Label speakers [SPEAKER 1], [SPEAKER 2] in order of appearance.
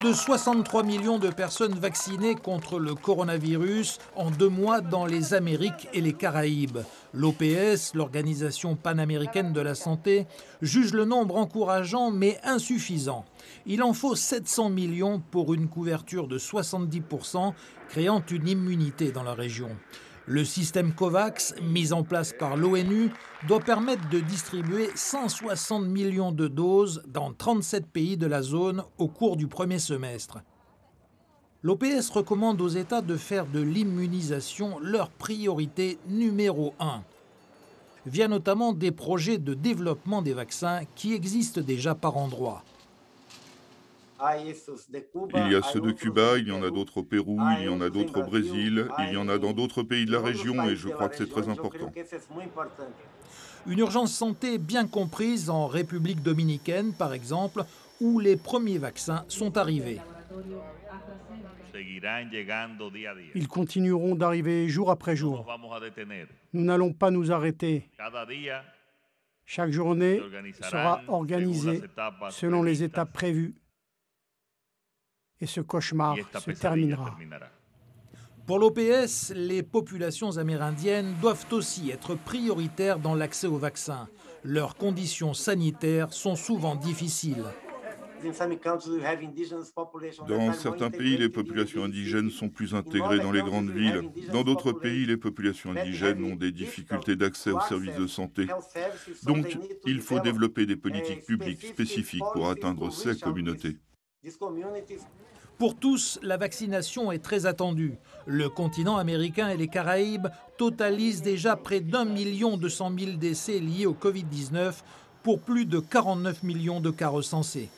[SPEAKER 1] De 63 millions de personnes vaccinées contre le coronavirus en 2 mois dans les Amériques et les Caraïbes. L'OPS, l'Organisation panaméricaine de la santé, juge le nombre encourageant mais insuffisant. Il en faut 700 millions pour une couverture de 70%, créant une immunité dans la région. Le système COVAX, mis en place par l'ONU, doit permettre de distribuer 160 millions de doses dans 37 pays de la zone au cours du premier semestre. L'OPS recommande aux États de faire de l'immunisation leur priorité numéro 1, via notamment des projets de développement des vaccins qui existent déjà par endroits.
[SPEAKER 2] Il y a ceux de Cuba, il y en a d'autres au Pérou, il y en a d'autres au Brésil, il y en a dans d'autres pays de la région et je crois que c'est très important.
[SPEAKER 1] Une urgence santé bien comprise en République dominicaine, par exemple, où les premiers vaccins sont arrivés.
[SPEAKER 3] Ils continueront d'arriver jour après jour. Nous n'allons pas nous arrêter. Chaque journée sera organisée selon les étapes prévues. Et ce cauchemar se terminera.
[SPEAKER 1] Pour l'OPS, les populations amérindiennes doivent aussi être prioritaires dans l'accès aux vaccins. Leurs conditions sanitaires sont souvent difficiles.
[SPEAKER 2] Dans certains pays, les populations indigènes sont plus intégrées dans les grandes villes. Dans d'autres pays, les populations indigènes ont des difficultés d'accès aux services de santé. Donc, il faut développer des politiques publiques spécifiques pour atteindre ces communautés.
[SPEAKER 1] Pour tous, la vaccination est très attendue. Le continent américain et les Caraïbes totalisent déjà près d'1 200 000 décès liés au Covid-19 pour plus de 49 millions de cas recensés.